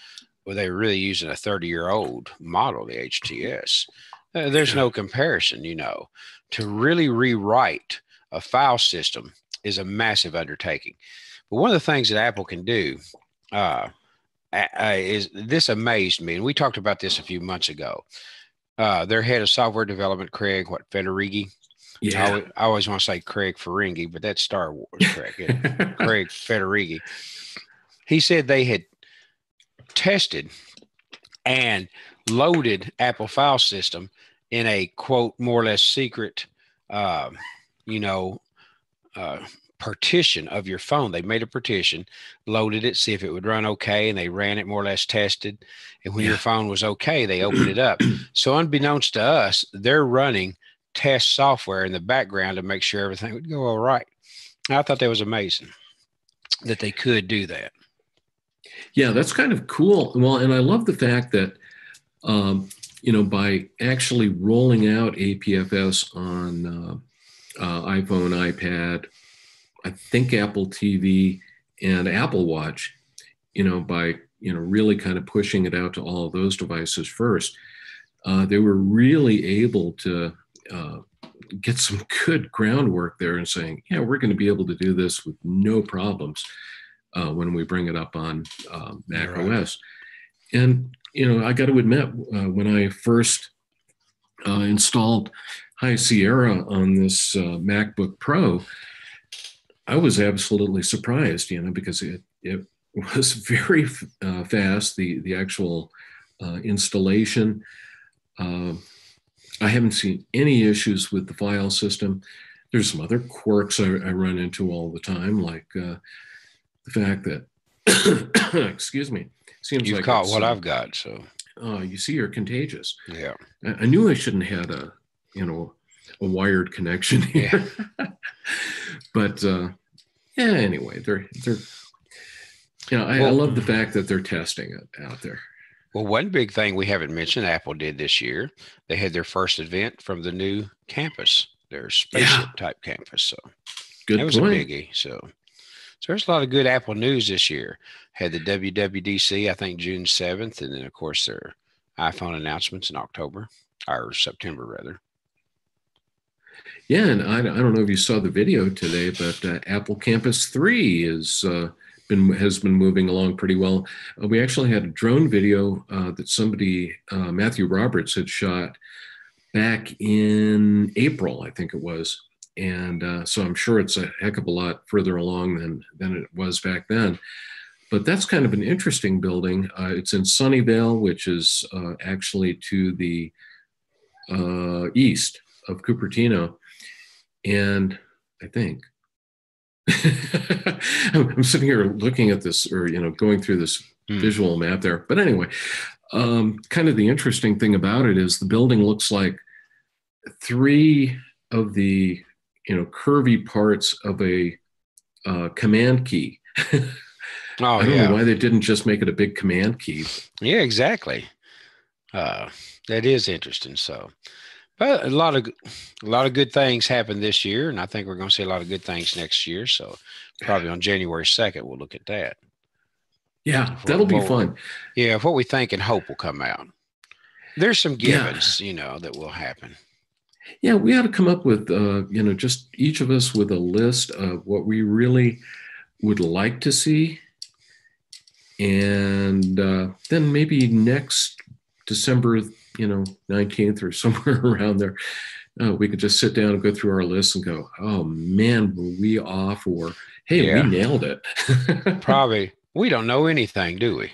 they were really using a 30-year-old model, the HTS, there's no comparison, To really rewrite a file system is a massive undertaking. But one of the things that Apple can do is, this amazed me, and we talked about this a few months ago. Their head of software development, Craig Federighi. Yeah. I always want to say Craig Ferengi, but that's Star Wars, Craig. Craig Federighi. He said they had tested and loaded Apple file system in a, quote, more or less secret, partition of your phone. They made a partition, loaded it, see if it would run okay, and they ran it, more or less tested. And when your phone was okay, they opened it up. So unbeknownst to us, they're running test software in the background to make sure everything would go all right. I thought that was amazing that they could do that. Yeah, that's kind of cool. Well, and I love the fact that, by actually rolling out APFS on iPhone, iPad, I think Apple TV and Apple Watch, by, really kind of pushing it out to all of those devices first, they were really able to get some good groundwork there and saying, yeah, we're going to be able to do this with no problems when we bring it up on Mac OS. And, I got to admit, when I first installed High Sierra on this MacBook Pro, I was absolutely surprised, because it was very fast, the actual installation. I haven't seen any issues with the file system. There's some other quirks I run into all the time, like the fact that, excuse me, seems you've like caught what I've got. So you see, you're contagious. Yeah, I knew I shouldn't have had a wired connection here, but anyway, they're I love the fact that they're testing it out there. Well, one big thing we haven't mentioned Apple did this year, they had their first event from the new campus, their spaceship type campus. So good. That was a biggie. So there's a lot of good Apple news this year. Had the WWDC, I think June 7th, and then of course their iPhone announcements in October, or September rather. Yeah, and I don't know if you saw the video today, but Apple Campus 3 has been moving along pretty well. We actually had a drone video that somebody, Matthew Roberts, had shot back in April, I think it was. And so I'm sure it's a heck of a lot further along than it was back then. But that's kind of an interesting building. It's in Sunnyvale, which is actually to the east of Cupertino. And I think I'm sitting here looking at this, or going through this visual map there. But anyway, kind of the interesting thing about it is the building looks like 3 of the curvy parts of a command key. I don't know why they didn't just make it a big command key. Yeah, exactly. That is interesting. So. But a lot of good things happened this year, and I think we're going to see a lot of good things next year. So probably on January 2nd, we'll look at that. Yeah, that'll be fun. Yeah, what we think and hope will come out. There's some givens, that will happen. Yeah, we ought to come up with, just each of us with a list of what we really would like to see. And then maybe next December 19th or somewhere around there, we could just sit down and go through our list and go, oh man, were we off? Or, hey, we nailed it. Probably. We don't know anything, do we?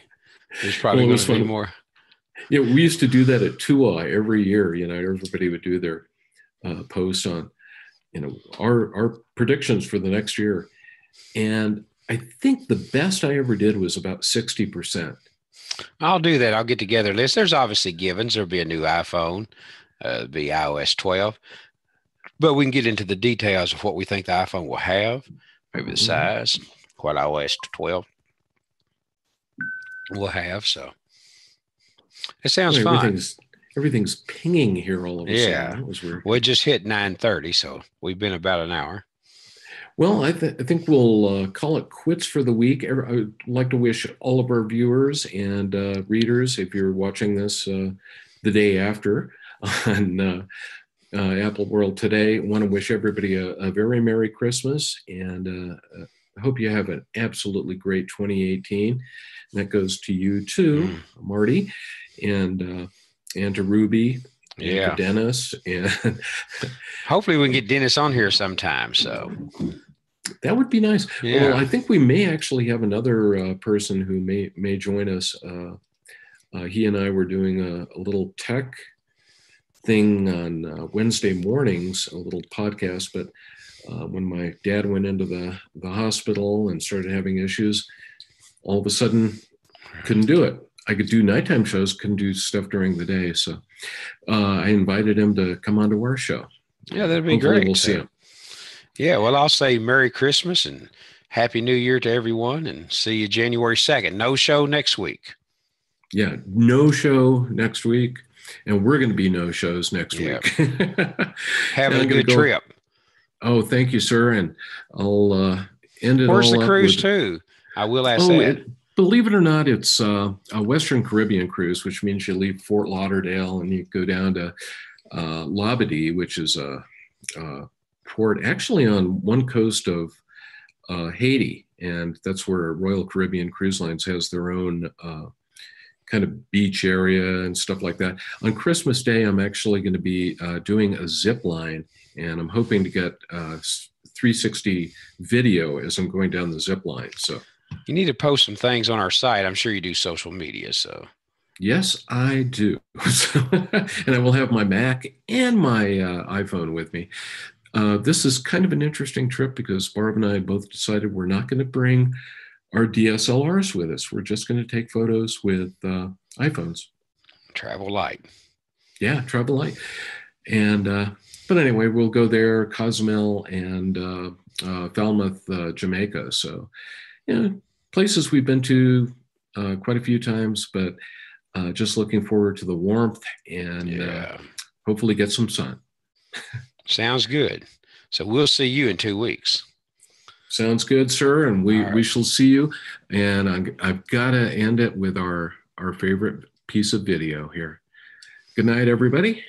There's probably going to be more. Yeah, we used to do that at TUA every year. Everybody would do their post on, our predictions for the next year. And I think the best I ever did was about 60%. I'll do that. I'll get together a list. There's obviously givens. There'll be a new iPhone, be iOS 12. But we can get into the details of what we think the iPhone will have, maybe the size, what iOS 12 will have. So it sounds fun. Everything's pinging here all of a sudden. That was weird. We just hit 9:30, so we've been about an hour. Well, I think we'll call it quits for the week. I would like to wish all of our viewers and readers, if you're watching this the day after on Apple World Today, I want to wish everybody a very Merry Christmas, and I hope you have an absolutely great 2018. And that goes to you too, Marty, and to Ruby. And to Dennis, and hopefully we can get Dennis on here sometime. So that would be nice. Yeah. Well, I think we may actually have another person who may join us. He and I were doing a little tech thing on Wednesday mornings, a little podcast. But when my dad went into the hospital and started having issues, all of a sudden couldn't do it. I could do nighttime shows, couldn't do stuff during the day. So I invited him to come on to our show. Yeah, that'd be great. We'll see him. Yeah, well, I'll say Merry Christmas and Happy New Year to everyone, and see you January 2nd. No show next week. Yeah, no show next week, and we're going to be no shows next week. Having a good trip. Oh, thank you, sir. And I'll end it. Where's the cruise too? I will ask that. Believe it or not, it's a Western Caribbean cruise, which means you leave Fort Lauderdale and you go down to Labadee, which is a port actually on one coast of Haiti, and that's where Royal Caribbean Cruise Lines has their own kind of beach area and stuff like that. On Christmas Day, I'm actually going to be doing a zip line, and I'm hoping to get 360 video as I'm going down the zip line. So you need to post some things on our site. I'm sure you do social media. So yes, I do. And I will have my Mac and my iPhone with me. This is kind of an interesting trip because Barb and I both decided we're not going to bring our DSLRs with us. We're just going to take photos with iPhones. Travel light. Yeah, travel light. And but anyway, we'll go there, Cozumel and Falmouth, Jamaica. So, places we've been to quite a few times, but just looking forward to the warmth and hopefully get some sun. Sounds good. So we'll see you in 2 weeks. Sounds good, sir. And we shall see you. And I've got to end it with our favorite piece of video here. Good night, everybody.